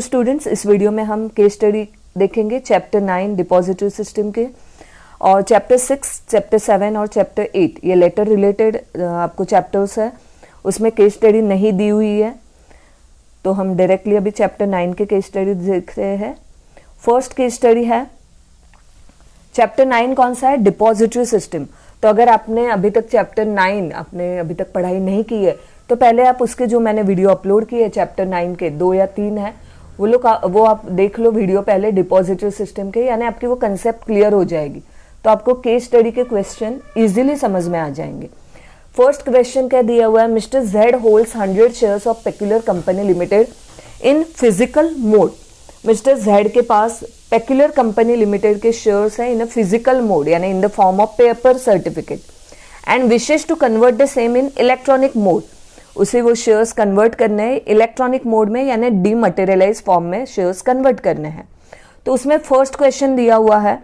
Students, इस video में हम केस स्टडी देखेंगे चैप्टर 9 डिपॉजिटरी सिस्टम के, और चैप्टर 6, चैप्टर 7 और चैप्टर 8 ये लेटर रिलेटेड आपको चैप्टर्स है, उसमें केस स्टडी नहीं दी हुई है। तो हम डायरेक्टली अभी चैप्टर 9 के केस स्टडी देख रहे हैं। फर्स्ट केस स्टडी है चैप्टर 9, कौन सा है? Depository system. तो अगर आपने अभी तक चैप्टर 9 आपने अभी तक पढ़ाई नहीं की है तो पहले आप उसके जो मैंने वीडियो अपलोड किए चैप्टर 9 के 2 या 3 है वो आप देख लो वीडियो पहले डिपॉजिटरी सिस्टम के, यानी आपकी वो कंसेप्ट क्लियर हो जाएगी, तो आपको केस स्टडी के क्वेश्चन इजीली समझ में आ जाएंगे। फर्स्ट क्वेश्चन क्या दिया हुआ है? Mister Z holds 100 shares of peculiar company limited in physical mode. Mister Z के पास पेक्यूलर कंपनी लिमिटेड के शेयर्स हैं इन अ फिजिकल मोड, यानी in the form of paper certificate, and wishes to convert the same in electronic mode. उसे वो shares convert करने हैं electronic mode में, यानी डीमटेरियलाइज फॉर्म में शेयर्स कन्वर्ट करने हैं। तो उसमें फर्स्ट क्वेश्चन दिया हुआ है,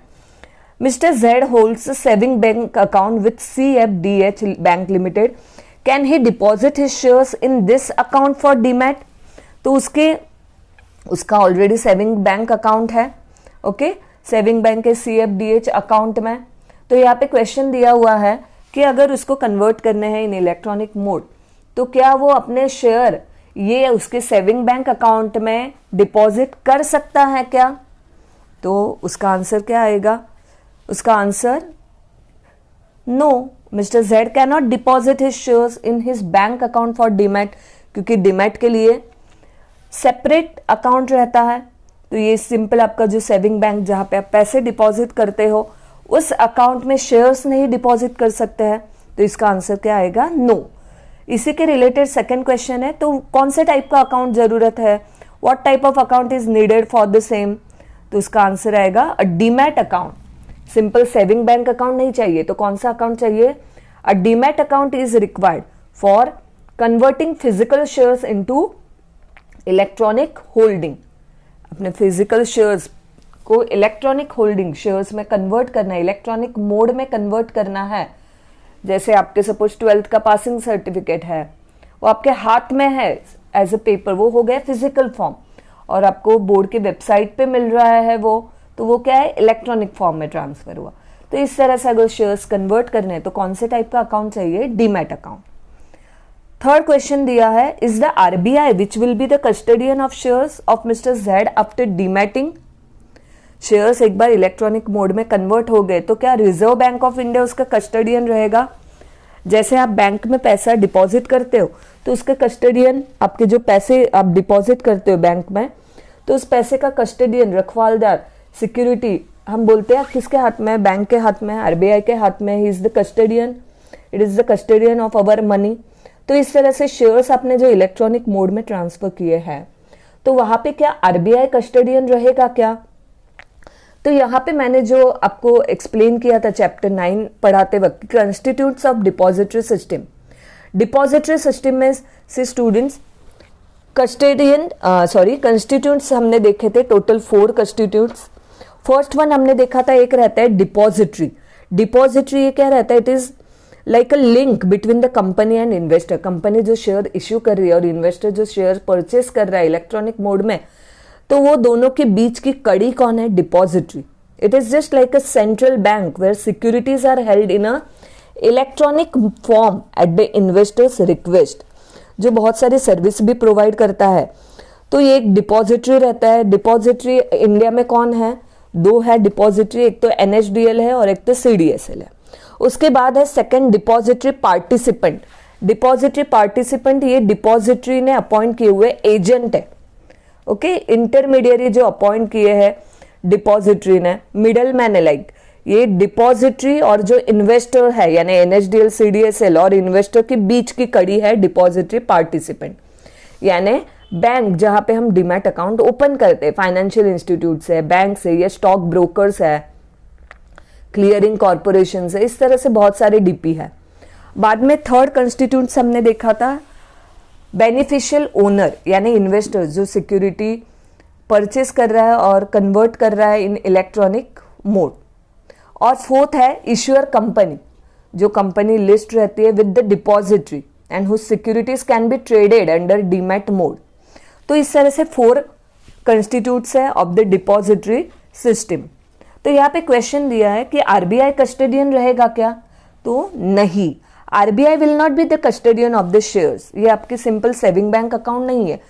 mister Z holds saving bank account with CFDH bank limited, can he deposit his shares in this account for demat? तो उसका ऑलरेडी सेविंग बैंक अकाउंट है, ओके, सेविंग बैंक के CFDH अकाउंट में। तो यहाँ पे क्वेश्चन दिया हुआ है कि अगर उसको कन्वर्ट करने हैं इन इलेक्ट्रॉनिक मोड तो क्या वो अपने शेयर ये उसके सेविंग बैंक अकाउंट में डिपॉजिट कर सकता है क्या? तो उसका आंसर क्या आएगा? उसका answer no, mister Z can not deposit his shares in his bank account for demat, क्योंकि डीमैट के लिए सेपरेट अकाउंट रहता है। तो ये सिंपल आपका जो सेविंग बैंक जहां पे आप पैसे डिपॉजिट करते हो उस अकाउंट में शेयर्स नहीं डिपॉजिट कर सकते हैं, तो इसका आंसर क्या आएगा? नो। इसी के रिलेटेड सेकंड क्वेश्चन है, तो कौन से टाइप का अकाउंट जरूरत है? What type of account is needed for the same? तो उसका आंसर आएगा a demat account. Simple saving bank account नहीं चाहिए, तो कौन सा अकाउंट चाहिए? A demat account is required for converting physical shares into electronic holding. अपने फिजिकल शेयर्स को इलेक्ट्रॉनिक होल्डिंग शेयर्स में कन्वर्ट करना है, इलेक्ट्रॉनिक मोड में कन्वर्ट करना है। जैसे आपके सपोज 12th का पासिंग सर्टिफिकेट है, वो आपके हाथ में है एज ए पेपर, वो हो गया फिजिकल फॉर्म, और आपको बोर्ड के वेबसाइट पे मिल रहा है तो वो क्या है? इलेक्ट्रॉनिक फॉर्म में ट्रांसफर हुआ। तो इस तरह से अगर शेयर्स कन्वर्ट करने हैं तो कौन से टाइप का अकाउंट चाहिए? Demat account. थर्ड क्वेश्चन दिया है, is the RBI which will be the custodian of shares of mister Z after demating? Shares एक बार इलेक्ट्रॉनिक मोड में कन्वर्ट हो गए तो क्या रिजर्व बैंक ऑफ इंडिया उसका कस्टडियन रहेगा? जैसे आप बैंक में पैसा डिपॉजिट करते हो तो उसके कस्टडियन, आपके जो पैसे आप डिपॉजिट करते हो बैंक में, तो उस पैसे का कस्टडियन, रखवालदार, सिक्योरिटी हम बोलते हैं किसके हाथ में? बैंक के हाथ में, RBI के हाथ में। He is the custodian, it is the custodian of our money. तो इस तरह से शेयर्स आपने जो इलेक्ट्रॉनिक मोड में ट्रांसफर किए हैं तो वहां पे क्या RBI कस्टडियन रहेगा क्या? तो यहाँ पे मैंने जो आपको एक्सप्लेन किया था चैप्टर 9 पढ़ाते वक्त, constitutes of depository system. Depository system में से स्टूडेंट्स कंस्टिट्यूट्स हमने देखे थे, टोटल 4 कंस्टिट्यूट्स। फर्स्ट वन हमने देखा था, एक रहता है डिपॉजिटरी। डिपॉजिटरी ये क्या रहता है? It is like a link between the company and investor. Company जो शेयर इश्यू कर रही है और इन्वेस्टर जो शेयर परचेस कर रहा है इलेक्ट्रॉनिक मोड में, तो वो दोनों के बीच की कड़ी कौन है? Depository. It is just like a central bank where securities are held in a electronic form at the investors request, जो बहुत सारी सर्विस भी प्रोवाइड करता है। तो ये एक डिपॉजिटरी रहता है। डिपॉजिटरी इंडिया में कौन है? 2 है डिपॉजिटरी, एक तो NHDL है और एक तो CDSL है। उसके बाद है second depository participant. Depository participant ये डिपॉजिटरी ने अपॉइंट किए हुए एजेंट है, ओके, इंटरमीडियरी जो अपॉइंट किए हैं डिपॉजिटरी ने, मिडल मैन है, लाइक ये डिपॉजिटरी और जो इन्वेस्टर है यानी NHDL, CDSL और इन्वेस्टर के बीच की कड़ी है डिपॉजिटरी पार्टिसिपेंट। यानी बैंक जहां पे हम डीमैट अकाउंट ओपन करते हैं, फाइनेंशियल इंस्टीट्यूट से, बैंक से, या स्टॉक ब्रोकर्स है, क्लियरिंग कॉर्पोरेशन से, इस तरह से बहुत सारे DP है। बाद में थर्ड कंस्टिट्यूट हमने देखा था बेनिफिशियल ओनर, यानी इन्वेस्टर जो सिक्योरिटी परचेस कर रहा है और कन्वर्ट कर रहा है इन इलेक्ट्रॉनिक मोड। और फोर्थ है इश्यूअर कंपनी, जो कंपनी लिस्ट रहती है with the depository and whose securities can be traded under demat mode. तो इस तरह से 4 कंस्टिट्यूट्स है ऑफ द डिपॉजिटरी सिस्टम। तो यहाँ पे क्वेश्चन दिया है कि आरबीआई कस्टोडियन रहेगा क्या, तो नहीं, RBI will not be the custodian of the shares. ये आपके सिंपल सेविंग बैंक अकाउंट नहीं है,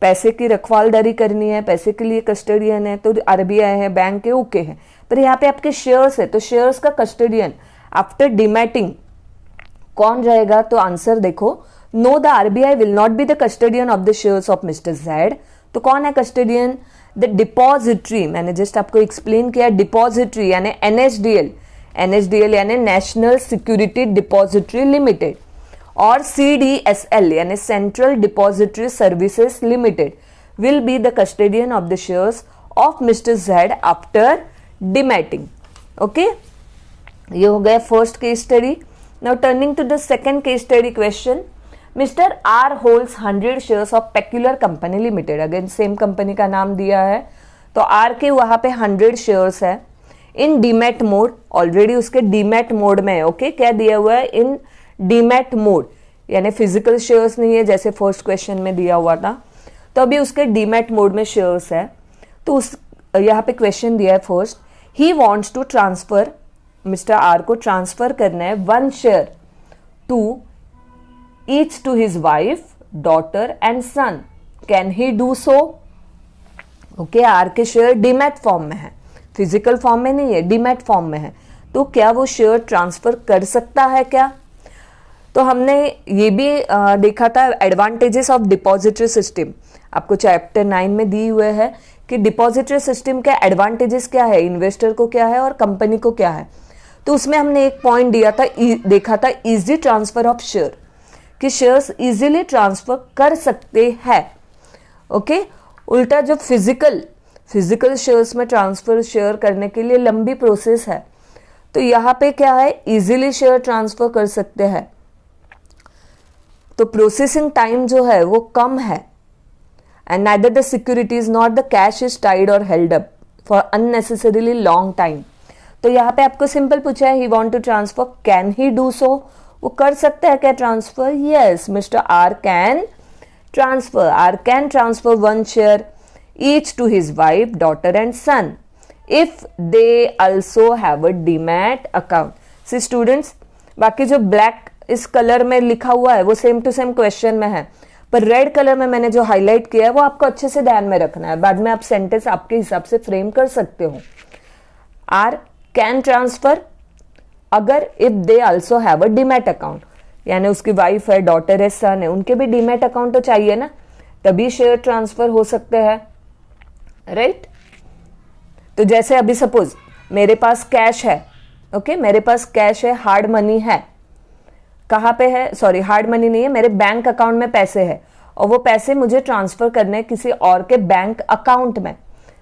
पैसे की रखवालदारी करनी है, पैसे के लिए कस्टोडियन है तो आरबीआई है, बैंक है, ओके है। पर यहाँ पे आपके शेयर्स है तो शेयर्स का कस्टोडियन आफ्टर डिमैटिंग कौन रहेगा, तो आंसर देखो, no the RBI will not be the custodian of the shares of mister Z. तो कौन है कस्टोडियन, द डिपॉजिटरी, मैंने जस्ट आपको एक्सप्लेन किया, डिपॉजिटरी यानी एनएसडीएल, एनएसडीएल यानी नेशनल सिक्योरिटी डिपॉजिटरी लिमिटेड, और सीडीएसएल यानी Central Depository Services Limited will be the custodian of the shares of mister Z after demating. Okay, ये हो गया first case study. Now turning to the second case study question, mister R holds 100 shares of peculiar company limited. Again same company का नाम दिया है, तो are के वहां पे 100 शेयर्स है इन डीमैट मोड, ऑलरेडी उसके डीमैट मोड में है। ओके, क्या दिया हुआ है, इन डीमैट मोड, यानी फिजिकल शेयर्स नहीं है जैसे फर्स्ट क्वेश्चन में दिया हुआ था, तो अभी उसके डीमैट मोड में शेयर्स है। तो उस यहाँ पे क्वेश्चन दिया है first, he wants to transfer, mister R को ट्रांसफर करना है 1 share to each to his wife, daughter and son, can he do so. Okay, R के शेयर डीमैट फॉर्म में है, फिजिकल फॉर्म में नहीं है, डीमैट फॉर्म में है, तो क्या वो शेयर ट्रांसफर कर सकता है क्या। तो हमने ये भी देखा था एडवांटेजेस ऑफ डिपॉजिटरी सिस्टम, आपको चैप्टर 9 में दी हुए है कि डिपॉजिटरी सिस्टम के एडवांटेजेस क्या है, इन्वेस्टर को क्या है और कंपनी को क्या है। तो उसमें हमने एक पॉइंट दिया था, देखा था इजी ट्रांसफर ऑफ शेयर, कि शेयर्स इजीली ट्रांसफर कर सकते हैं। ओके, उल्टा जो फिजिकल शेयर्स में ट्रांसफर शेयर करने के लिए लंबी प्रोसेस है, तो यहाँ पे क्या है, इजीली शेयर ट्रांसफर कर सकते हैं, तो प्रोसेसिंग टाइम जो है वो कम है, and neither the securities not the cash is tied or held up for unnecessarily long time. तो यहाँ पे आपको सिंपल पूछा है, he want to transfer, can he do so, वो कर सकता है क्या transfer, yes, mister R can transfer, R can transfer 1 share each to his wife, daughter and son if they also have a demat account. See students, बाकी जो black इस colour में लिखा हुआ है वो सेम टू सेम क्वेश्चन में है, पर रेड कलर में मैंने जो हाईलाइट किया है वो आपको अच्छे से ध्यान में रखना है, बाद में आप सेंटेंस आपके हिसाब से फ्रेम कर सकते हो। आर कैन ट्रांसफर अगर if they also have a demat account, यानी उसकी वाइफ है, डॉटर है, सन है, उनके भी डीमैट अकाउंट तो चाहिए ना, तभी शेयर ट्रांसफर हो सकते हैं, राइट। तो जैसे अभी सपोज मेरे पास कैश है, ओके, मेरे पास कैश है, हार्ड मनी है, कहाँ पे है, सॉरी हार्ड मनी नहीं है, मेरे बैंक अकाउंट में पैसे है, और वो पैसे मुझे ट्रांसफर करने किसी और के बैंक अकाउंट में,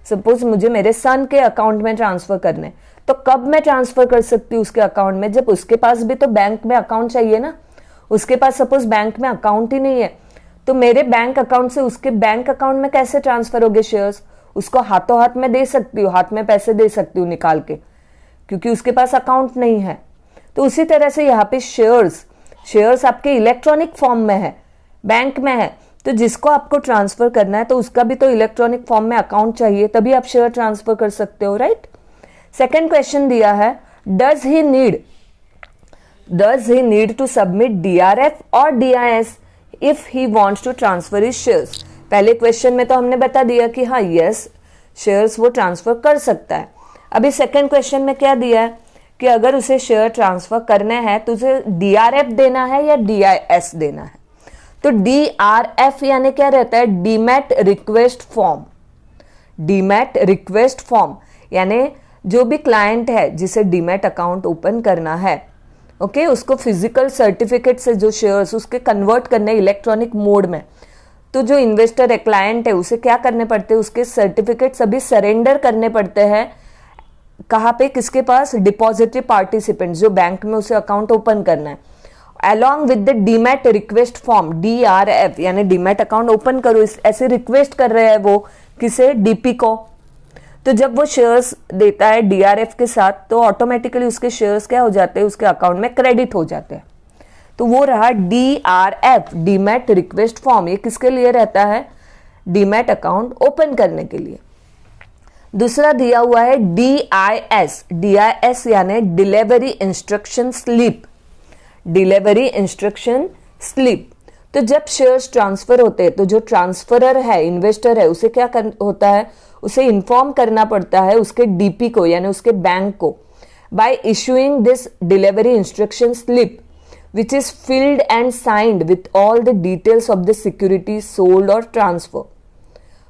सपोज मुझे मेरे सन के अकाउंट में ट्रांसफर करने, तो कब मैं ट्रांसफर कर सकती हूँ उसके अकाउंट में, जब उसके पास भी तो बैंक में अकाउंट चाहिए ना। उसके पास सपोज बैंक में अकाउंट ही नहीं है, तो मेरे बैंक अकाउंट से उसके बैंक अकाउंट में कैसे ट्रांसफर होंगे शेयर्स, उसको हाथों हाथ में दे सकती हूँ, हाथ में पैसे दे सकती हूँ निकाल के, क्योंकि उसके पास अकाउंट नहीं है। तो उसी तरह से यहाँ पे शेयर्स आपके इलेक्ट्रॉनिक फॉर्म में है, बैंक में है, तो जिसको आपको ट्रांसफर करना है तो उसका भी तो इलेक्ट्रॉनिक फॉर्म में अकाउंट चाहिए, तभी आप शेयर ट्रांसफर कर सकते हो, राइट। सेकेंड क्वेश्चन दिया है, does he need to submit DRF or DIS if he wants to transfer his shares. पहले क्वेश्चन में तो हमने बता दिया कि हाँ यस, शेयर्स वो ट्रांसफर कर सकता है। अभी सेकेंड क्वेश्चन में क्या दिया है कि अगर उसे शेयर ट्रांसफर करने हैं तो उसे डीआरएफ देना है या डीआईएस देना है। तो डीआरएफ यानी क्या रहता है, demat request form. Demat request form यानी जो भी क्लाइंट है जिसे डीमैट अकाउंट ओपन करना है, ओके, उसको फिजिकल सर्टिफिकेट से जो शेयर्स उसके कन्वर्ट करने इलेक्ट्रॉनिक मोड में, तो जो इन्वेस्टर है, क्लाइंट है, उसे क्या करने पड़ते हैं, उसके सर्टिफिकेट सभी सरेंडर करने पड़ते हैं। कहाँ पे, किसके पास, डिपॉजिटरी पार्टिसिपेंट, जो बैंक में उसे अकाउंट ओपन करना है, along with the demat request form, DRF यानी डीमैट अकाउंट ओपन करो, ऐसे रिक्वेस्ट कर रहे हैं वो किसे, डीपी को। तो जब वो शेयर्स देता है डीआरएफ के साथ, तो ऑटोमेटिकली उसके शेयर्स क्या हो जाते हैं, उसके अकाउंट में क्रेडिट हो जाते हैं। तो वो रहा डीआरएफ, डीमैट रिक्वेस्ट फॉर्म। ये किसके लिए रहता है, डीमैट अकाउंट ओपन करने के लिए। दूसरा दिया हुआ है DIS, DIS यानी delivery instruction slip, delivery instruction slip. तो जब शेयर्स ट्रांसफर होते हैं तो जो ट्रांसफरर है, इन्वेस्टर है, उसे क्या होता है, उसे इन्फॉर्म करना पड़ता है उसके डीपी को यानी उसके बैंक को, bye issuing this delivery instruction slip which is filled and signed with all the details of the security sold और ट्रांसफर।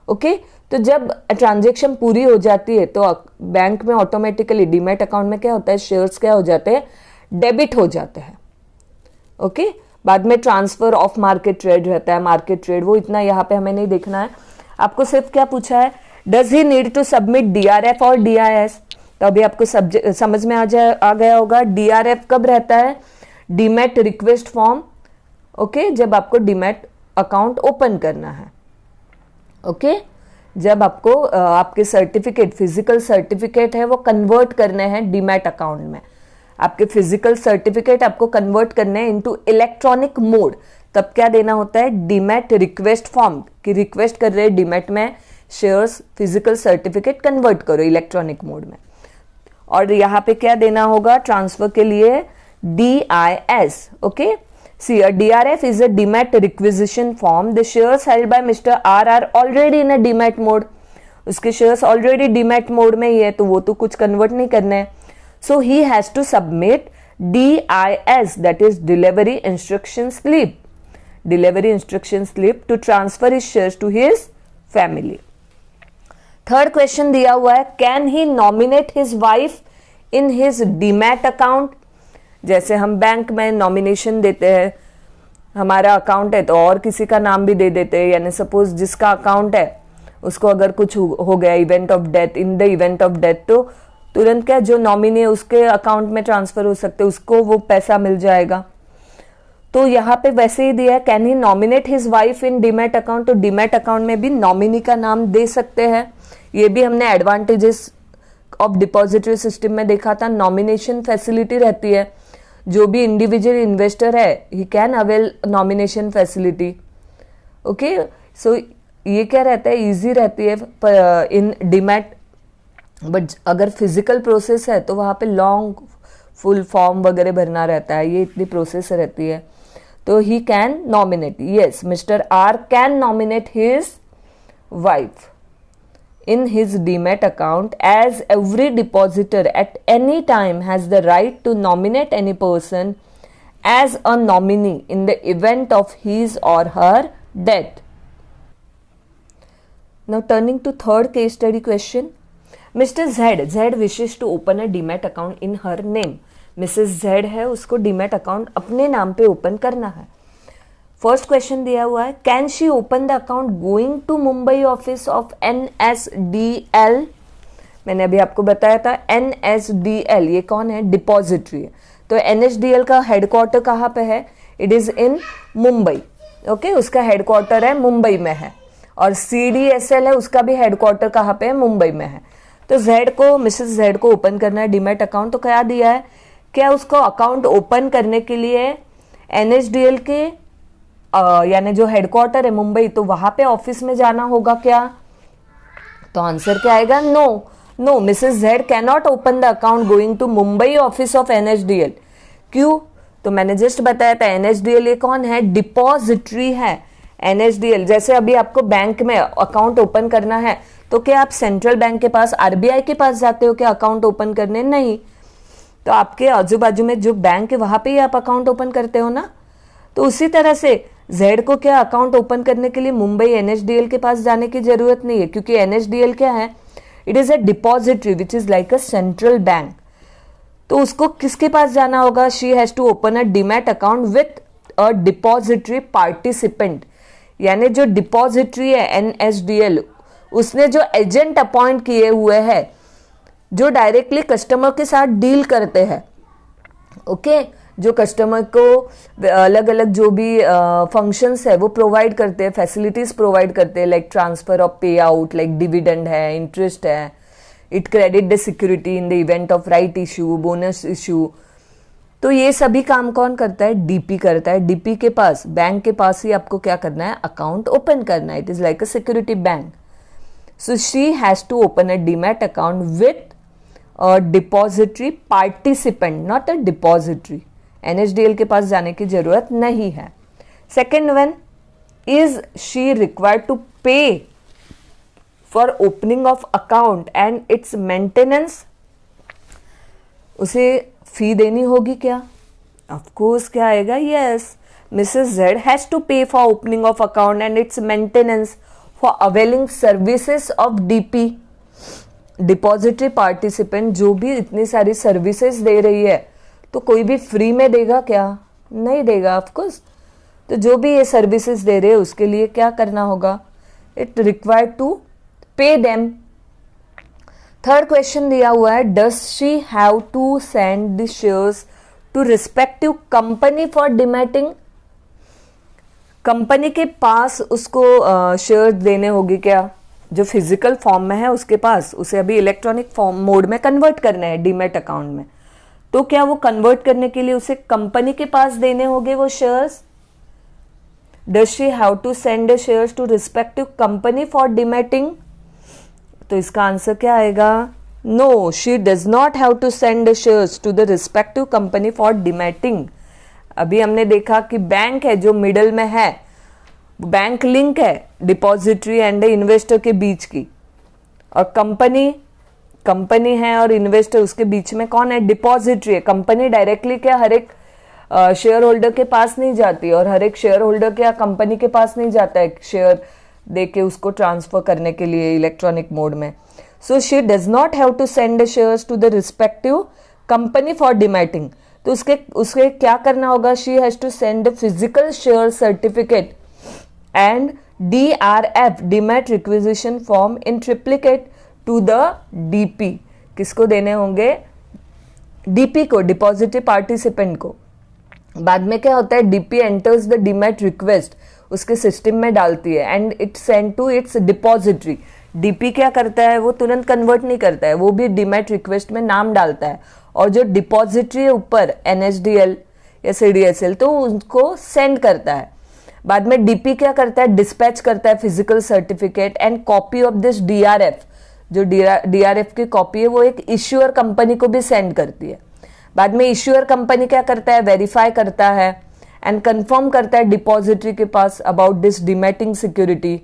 ओके, तो जब ट्रांजेक्शन पूरी हो जाती है तो बैंक में ऑटोमेटिकली डीमैट अकाउंट में क्या होता है, शेयर्स क्या हो जाते हैं, डेबिट हो जाते हैं। ओके, बाद में ट्रांसफर ऑफ मार्केट ट्रेड रहता है, मार्केट ट्रेड, वो इतना यहाँ पे हमें नहीं देखना है। आपको सिर्फ क्या पूछा है, does he need to submit DRF और DIS? तो अभी आपको समझ में आ गया होगा। DRF कब रहता है, डीमैट रिक्वेस्ट फॉर्म, ओके, जब आपको डीमैट अकाउंट ओपन करना है। ओके, जब आपको आपके सर्टिफिकेट, फिजिकल सर्टिफिकेट है वो कन्वर्ट करने हैं डीमैट अकाउंट में, आपके फिजिकल सर्टिफिकेट आपको कन्वर्ट करने हैं इनटू इलेक्ट्रॉनिक मोड, तब क्या देना होता है, डीमैट रिक्वेस्ट फॉर्म की रिक्वेस्ट कर रहे हैं डीमैट में शेयर्स फिजिकल सर्टिफिकेट कन्वर्ट करो इलेक्ट्रॉनिक मोड में। और यहाँ पे क्या देना होगा ट्रांसफर के लिए, DIS। Okay, see a DRF is a demat requisition form. The shares held by Mr. R are already in a demat mode. उसके शेयर्स ऑलरेडी डीमैट मोड में ही है तो वो तो कुछ कन्वर्ट नहीं करने हैं। So he has to submit DIS, that is delivery instruction slip, delivery instruction slip to transfer his shares to his family. Third question दिया हुआ है, can he nominate his wife in his demat account? जैसे हम bank में nomination देते हैं, हमारा account है तो और किसी का नाम भी दे देते हैं, यानी सपोज जिसका अकाउंट है उसको अगर कुछ हो गया, event of death, in the event of death, तो तुरंत क्या जो नॉमिनी है उसके अकाउंट में ट्रांसफर हो सकते, उसको वो पैसा मिल जाएगा। तो यहाँ पे वैसे ही दिया है, can he nominate his wife in demat account? तो डीमैट अकाउंट में भी नॉमिनी का नाम दे सकते हैं। ये भी हमने एडवांटेजेस ऑफ डिपॉजिटरी सिस्टम में देखा था, नॉमिनेशन फैसिलिटी रहती है, जो भी इंडिविजुअल इन्वेस्टर है he can avail nomination facility. Okay, so ये क्या रहता है, इजी रहती है इन डीमैट, बट अगर फिजिकल प्रोसेस है तो वहाँ पे लॉन्ग फुल फॉर्म वगैरह भरना रहता है, ये इतनी प्रोसेस रहती है। तो he can nominate, yes, mister R can nominate his wife in his demat account, as every depositor at any time has the right to nominate any person as a nominee in the event of his or her death. Now turning to third case study question, Mr. Z wishes to open a demat account in her name. Mrs. Z है, उसको demat account अपने नाम पे open करना है। First question दिया हुआ है, can she open the account going to Mumbai office of NSDL? मैंने अभी आपको बताया था NSDL ये कौन है, डिपॉजिटरी है। तो NSDL का हेडक्वार्टर कहाँ पे है, it is in Mumbai. Okay, उसका हेडक्वार्टर है मुंबई में है, और CDSL है, उसका भी हेडक्वार्टर कहाँ पे है, मुंबई में है। तो मिसेस Z को ओपन करना है डीमैट अकाउंट, तो क्या दिया है, क्या उसको अकाउंट ओपन करने के लिए NSDL के यानी जो हेडक्वार्टर है मुंबई, तो वहां पे ऑफिस में जाना होगा क्या? तो आंसर क्या आएगा, no, missus Z can not open the account going to Mumbai office of NSDL। क्यों? तो मैंने जस्ट बताया था NSDL ये कौन है, डिपॉजिटरी है। NSDL जैसे अभी आपको बैंक में अकाउंट ओपन करना है तो क्या आप सेंट्रल बैंक के पास, RBI के पास जाते हो क्या अकाउंट ओपन करने? नहीं, तो आपके आजू बाजू में जो बैंक है वहां पे ही आप अकाउंट ओपन करते हो ना। तो उसी तरह से Z को क्या अकाउंट ओपन करने के लिए मुंबई NSDL के पास जाने की जरूरत नहीं है, क्योंकि NSDL क्या है, it is a depository which is like a central bank. तो उसको किसके पास जाना होगा, she has to open a demat account with a depository participant, यानी जो डिपॉजिटरी है NSDL, उसने जो एजेंट अपॉइंट किए हुए हैं जो डायरेक्टली कस्टमर के साथ डील करते हैं। ओके, जो कस्टमर को अलग अलग जो भी फंक्शंस है वो प्रोवाइड करते हैं, फैसिलिटीज प्रोवाइड करते हैं, लाइक ट्रांसफर ऑफ पे आउट, लाइक डिविडेंड है, इंटरेस्ट है, it credit the security in the event of right issue, bonus issue. तो ये सभी काम कौन करता है? डीपी करता है। डीपी के पास, बैंक के पास ही आपको क्या करना है? अकाउंट ओपन करना है। It is like a security bank. So she has to open a demat account with a depository participant, not a depository. NSDL के पास जाने की जरूरत नहीं है. Second one, is she required to pay for opening of account and its maintenance. उसे fee देनी होगी क्या? ऑफकोर्स क्या आएगा? Yes, missus Z has to pay for opening of account and its maintenance for availing services of DP. Depository participant जो भी इतनी सारी सर्विसेज दे रही है, तो कोई भी फ्री में देगा क्या? नहीं देगा ऑफकोर्स. तो जो भी ये सर्विसेज दे रहे हैं उसके लिए क्या करना होगा? It required to pay them. Third question दिया हुआ है, does she have to send the shares to respective company for demating. Company के पास उसको शेयर्स देने होगी क्या? जो फिजिकल फॉर्म में है उसके पास, उसे अभी इलेक्ट्रॉनिक फॉर्म मोड में कन्वर्ट करना है डीमैट अकाउंट में. तो क्या वो कन्वर्ट करने के लिए उसे कंपनी के पास देने होंगे वो shares? Does she have to send the shares to respective company for dematting. तो इसका आंसर क्या आएगा? No, she does not have to send the shares to the respective company for dematting. अभी हमने देखा कि बैंक है जो मिडल में है, बैंक लिंक है डिपॉजिटरी एंड इन्वेस्टर के बीच की, और कंपनी है और इन्वेस्टर उसके बीच में कौन है? डिपॉजिटरी है. कंपनी डायरेक्टली क्या हर एक शेयर होल्डर के पास नहीं जाती, और हर एक शेयर होल्डर क्या कंपनी के पास नहीं जाता है शेयर देके उसको ट्रांसफर करने के लिए इलेक्ट्रॉनिक मोड में. So she does not have to send the shares to the respective company for dematting. तो उसके क्या करना होगा? She has to send the physical share certificate and DRF demat requisition form in triplicate to the DP. किसको देने होंगे? DP को, depository participant को. बाद में क्या होता है? DP enters the demat request, उसके सिस्टम में डालती है and it send to its depository. DP क्या करता है? वो तुरंत कन्वर्ट नहीं करता है, वो भी डीमैट रिक्वेस्ट में नाम डालता है, और जो डिपॉजिटरी है ऊपर NSDL या CDSL, तो उनको सेंड करता है. बाद में DP क्या करता है? डिस्पैच करता है physical certificate and copy of this DRF. जो DRF की कॉपी है वो एक इश्यूअर कंपनी को भी सेंड करती है. बाद में इश्यूअर कंपनी क्या करता है? वेरीफाई करता है एंड कंफर्म करता है डिपॉजिटरी के पास अबाउट दिस डिमैटिंग सिक्योरिटी.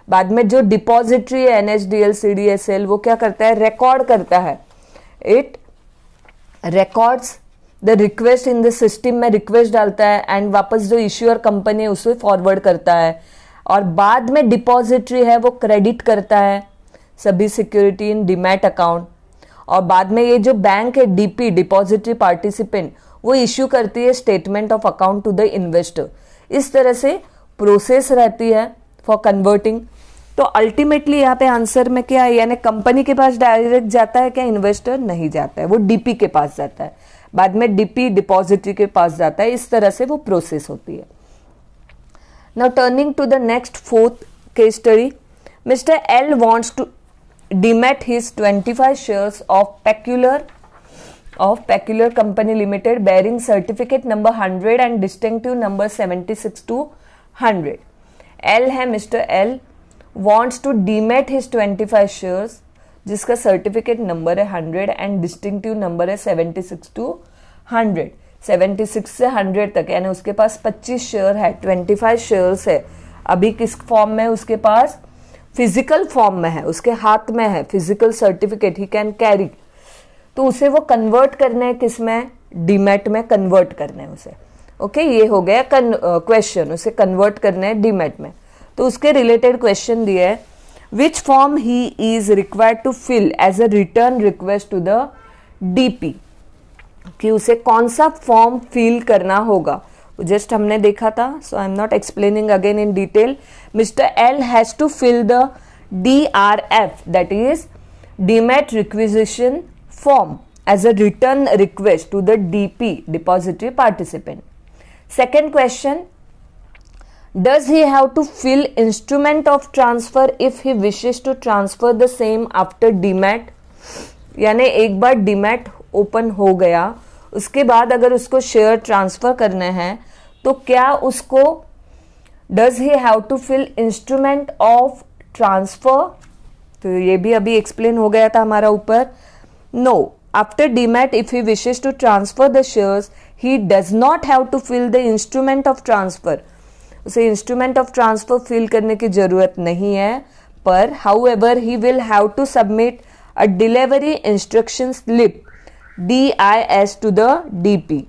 बाद में जो डिपॉजिटरी है NSDL CDSL, वो क्या करता है? रिकॉर्ड करता है. It records the request in the system में, रिक्वेस्ट डालता है एंड वापस जो इश्यूअर कंपनी है उसे फॉरवर्ड करता है, और बाद में डिपॉजिटरी है वो क्रेडिट करता है सभी सिक्योरिटी इन डीमैट अकाउंट. और बाद में ये जो बैंक है DP डिपॉजिटरी पार्टिसिपेंट, वो इश्यू करती है statement of account to the investor. इस तरह से प्रोसेस रहती है फॉर कन्वर्टिंग. तो अल्टीमेटली यहाँ पे आंसर में क्या है? यानी कंपनी के पास डायरेक्ट जाता है क्या? इन्वेस्टर नहीं जाता है, वो DP के पास जाता है. बाद में DP डिपॉजिटरी के पास जाता है. इस तरह से वो प्रोसेस होती है. Now turning to the next fourth case study. Mister L wants to demat his 25 shares of Peculiar Company Limited bearing certificate number 100 and distinctive number 76 to 100. L है mister L wants to demat his 25 shares जिसका certificate number है 100 and distinctive number है 76 to 100. 76 से 100 तक, यानी उसके पास 25 share है, 25 shares है. अभी किस फॉर्म में उसके पास? फिजिकल फॉर्म में है, उसके हाथ में है physical certificate, he can carry. तो उसे वो कन्वर्ट करना है किस में? डीमैट में कन्वर्ट करना है उसे. ओके, ये हो गया क्वेश्चन, उसे कन्वर्ट करना है डीमैट में. तो उसके रिलेटेड क्वेश्चन दिया है, which form he is required to fill as a return request to the DP. कि उसे कौन सा फॉर्म फिल करना होगा, जस्ट हमने देखा था. So I am not explaining again in detail. Mister L has to fill the DRF, that is demat requisition form, as a return request to the DP depository participant. Second question, does he have to fill instrument of transfer if he wishes to transfer the same after demat. यानी एक बार demat open हो गया, उसके बाद अगर उसको share transfer करने हैं तो क्या उसको does he have to fill instrument of transfer, तो ये भी अभी एक्सप्लेन हो गया था हमारा ऊपर. No, after demat if he wishes to transfer the shares he does not have to fill the instrument of transfer. उसे इंस्ट्रूमेंट ऑफ ट्रांसफर फिल करने की जरूरत नहीं है, पर however he will have to submit a delivery instruction slip DIS to the DP.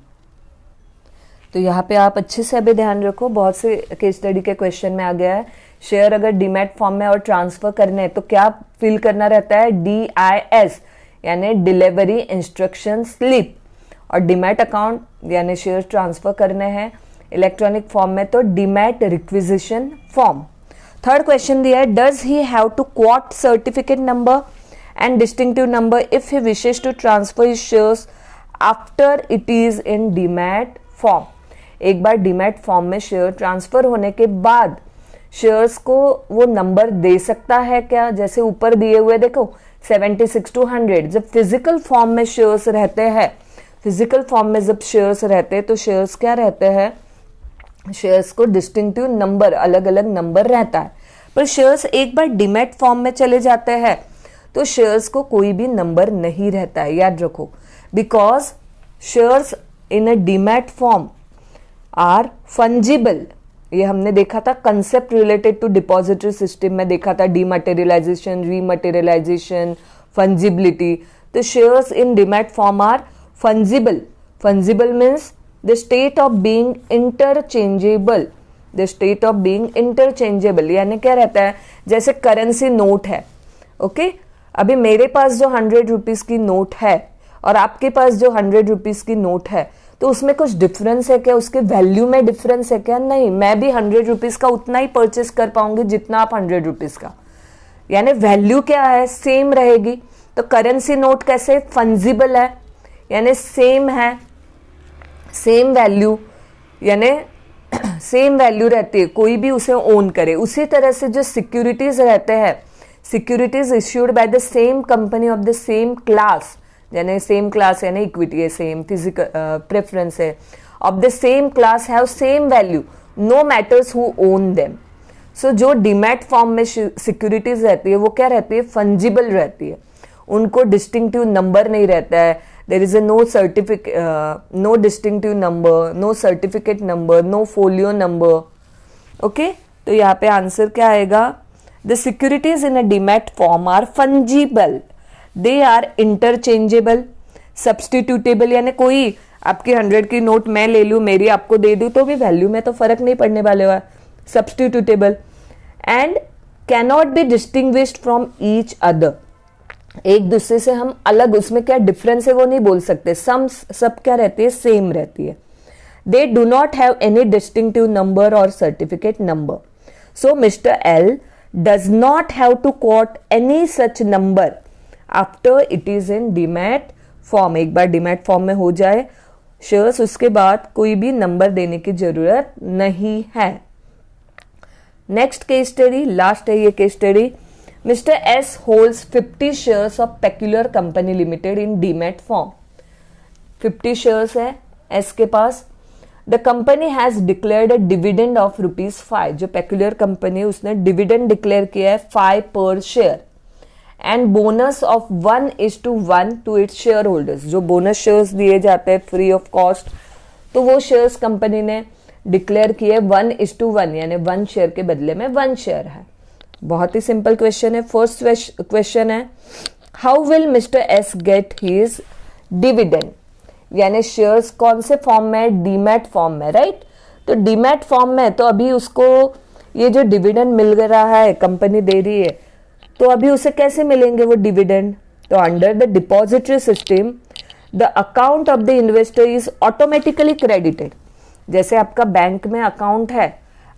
तो यहाँ पे आप अच्छे से अभी ध्यान रखो, बहुत से केस स्टडी के क्वेश्चन में आ गया है. शेयर अगर डीमैट फॉर्म में और ट्रांसफर करने हैं तो क्या फिल करना रहता है, DIS यानी डिलीवरी इंस्ट्रक्शन स्लिप. और डीमैट अकाउंट यानी शेयर ट्रांसफर करने हैं इलेक्ट्रॉनिक फॉर्म में तो demat requisition form. Third question दिया है, does he have to quote certificate number and distinctive number if he wishes to transfer his shares after it is in demat form. एक बार demat form में share transfer होने के बाद shares को वो नंबर दे सकता है क्या, जैसे ऊपर दिए हुए देखो 76 to 100. जब फिजिकल फॉर्म में शेयर्स रहते हैं, फिजिकल फॉर्म में जब शेयर्स रहते हैं तो शेयर्स क्या रहते हैं, शेयर्स को डिस्टिंक्टिव नंबर, अलग अलग नंबर रहता है. पर शेयर्स एक बार डीमैट फॉर्म में चले जाते हैं तो शेयर्स को कोई भी नंबर नहीं रहता है, याद रखो. Because shares in a demat form are fungible. ये हमने देखा था concept related to depository system में, देखा था डीमटेरियलाइजेशन, रीमटेरियलाइजेशन, फंजिबिलिटी. तो shares in demat form are fungible. Fungible means the state of being interchangeable. The state of being interchangeable यानी क्या रहता है, जैसे करेंसी नोट है. ओके, अभी मेरे पास जो 100 रुपीज की नोट है और आपके पास जो 100 रुपीज की नोट है, तो उसमें कुछ डिफरेंस है क्या, उसके वैल्यू में डिफरेंस है क्या, नहीं. मैं भी 100 रुपीज का उतना ही परचेस कर पाऊंगी जितना आप 100 रुपीज का, यानी वैल्यू क्या है, सेम रहेगी. तो करेंसी नोट कैसे फंजिबल है, यानी सेम है, सेम वैल्यू, यानी सेम वैल्यू रहती है, कोई भी उसे ओन करे. उसी तरह से जो सिक्योरिटीज रहते हैं, securities issued by the same company of the same class, यानी सेम क्लास यानी इक्विटी है, सेम फिजिकल प्रेफरेंस है, of the same class have same value no matters who own them. So जो डीमैट फॉर्म में securities रहती है वो क्या रहती है, फंजिबल रहती है. उनको डिस्टिंक्टिव नंबर नहीं रहता है. There is no certificate, no distinctive number, no certificate number, no folio number. Okay, तो यहाँ पे आंसर क्या आएगा, the securities in a demat form are fungible, they are interchangeable, substitutable, यानी कोई आपकी 100 की नोट मैं ले लूं, मेरी आपको दे दूं तो भी वैल्यू में तो फर्क नहीं पड़ने वाले हुआ. Substitutable and cannot be distinguished from each other. एक दूसरे से हम अलग, उसमें क्या डिफरेंस है वो नहीं बोल सकते, सब क्या रहती है, सेम रहती है. They do not have any distinctive number और certificate number. So mister L does not have to quote any such number after it is in demat form. एक बार डीमैट फॉर्म में हो जाए शेयर्स, उसके बाद कोई भी नंबर देने की जरूरत नहीं है. नेक्स्ट केस स्टडी, लास्ट है ये case study. Mister S holds 50 shares of peculiar company limited in demat form. 50 shares है एस के पास. The company has declared a dividend of ₹5. जो पेक्यूलर कंपनी है उसने डिविडेंड डिक्लेयर किया है 5 पर share and bonus of 1:1 to its shareholders. जो बोनस शेयर्स दिए जाते हैं फ्री ऑफ कॉस्ट, तो वो शेयर्स कंपनी ने डिक्लेयर किए 1:1, यानी 1 शेयर के बदले में 1 शेयर है. बहुत ही सिंपल क्वेश्चन है. फर्स्ट क्वेश्चन है, how will mister S get his dividend, यानी शेयर्स कौन से फॉर्म में, डीमैट फॉर्म में, राइट. तो डीमैट फॉर्म में तो अभी उसको ये जो डिविडेंड मिल रहा है, कंपनी दे रही है, तो अभी उसे कैसे मिलेंगे वो डिविडेंड. तो under the depository system the account of the investor is automatically credited. जैसे आपका बैंक में अकाउंट है,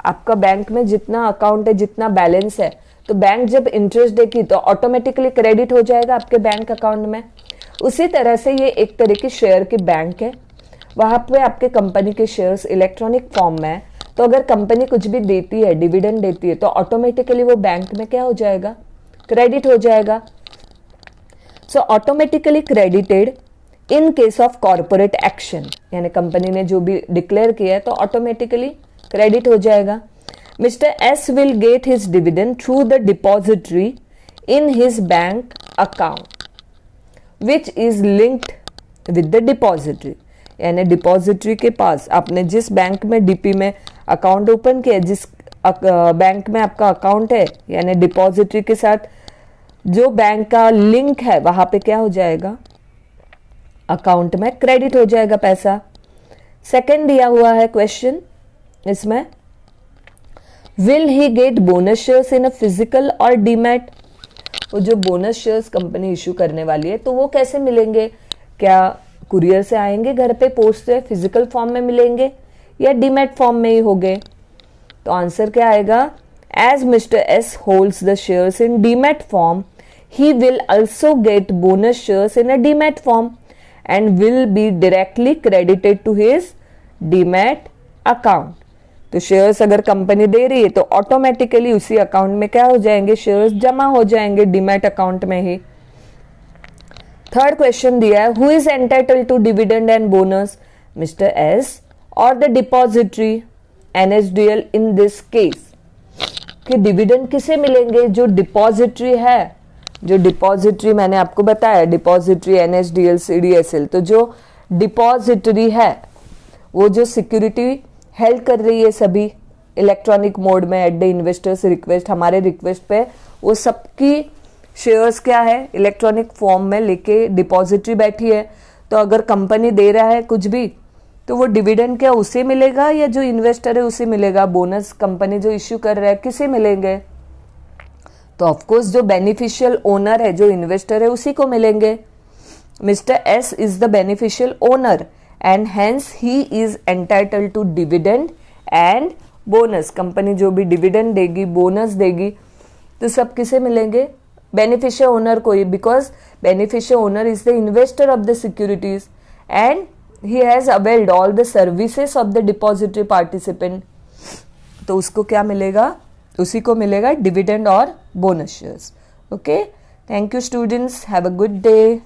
आपका बैंक में जितना अकाउंट है, जितना बैलेंस है, तो बैंक जब इंटरेस्ट देगी तो ऑटोमेटिकली क्रेडिट हो जाएगा आपके बैंक अकाउंट में. उसी तरह से ये एक तरह की शेयर की बैंक है, वहां पे आपके कंपनी के शेयर्स इलेक्ट्रॉनिक फॉर्म में है. तो अगर कंपनी कुछ भी देती है, डिविडेंड देती है, तो ऑटोमेटिकली वो बैंक में क्या हो जाएगा, क्रेडिट हो जाएगा. So automatically credited in case of corporate action, यानी कंपनी ने जो भी डिक्लेयर किया है तो ऑटोमेटिकली क्रेडिट हो जाएगा। Mister S will get his dividend through the depository in his bank account which is linked with the depository, यानी डिपॉजिटरी के पास आपने जिस बैंक में डीपी में अकाउंट ओपन किया, जिस बैंक में आपका अकाउंट है, यानी डिपॉजिटरी के साथ जो बैंक का लिंक है वहां पे क्या हो जाएगा, अकाउंट में क्रेडिट हो जाएगा पैसा। सेकंड दिया हुआ है क्वेश्चन इसमें, will he gate bonus shares in a physical और डीमैट, वो जो बोनस शेयर्स कंपनी इशू करने वाली है तो वो कैसे मिलेंगे, क्या कुरियर से आएंगे घर पे, पोस्ट से, फिजिकल फॉर्म में मिलेंगे या डीमैट फॉर्म में ही होंगे? तो आंसर क्या आएगा, as mister S holds the shares in demat form he will also get bonus shares in a demat form and will be directly credited to his demat account. तो शेयर्स अगर company दे रही है तो ऑटोमेटिकली उसी अकाउंट में क्या हो जाएंगे, शेयर्स जमा हो जाएंगे डीमैट अकाउंट में ही। थर्ड क्वेश्चन दिया है, who is entitled to dividend and bonus, mister S और the depository NSDL in this case, कि डिविडेंड किसे मिलेंगे, जो डिपॉजिटरी है, जो डिपॉजिटरी मैंने आपको बताया डिपॉजिटरी एनएसडीएल सीडीएसएल, तो जो डिपॉजिटरी है वो जो सिक्योरिटी हेल्ड कर रही है सभी इलेक्ट्रॉनिक मोड में एट द इन्वेस्टर्स रिक्वेस्ट, हमारे रिक्वेस्ट पे वो सबकी शेयर्स क्या है इलेक्ट्रॉनिक फॉर्म में लेके डिपॉजिटरी बैठी है। तो अगर कंपनी दे रहा है कुछ भी तो वो डिविडेंड क्या उसे मिलेगा या जो इन्वेस्टर है उसे मिलेगा, बोनस कंपनी जो इश्यू कर रहा है किसे मिलेंगे, तो ऑफकोर्स जो बेनिफिशियल ओनर है, जो इन्वेस्टर है उसी को मिलेंगे। Mister S is the beneficial owner and hence he is entitled to dividend and bonus, company जो भी डिविडेंड देगी, बोनस देगी, तो सब किसे मिलेंगे, बेनिफिशियल ओनर को ही, because beneficial owner is the investor of the securities and he has availed all the services of the depository participant, तो उसको क्या मिलेगा, उसी को मिलेगा डिविडेंड और bonus shares. Okay, thank you students, have a good day.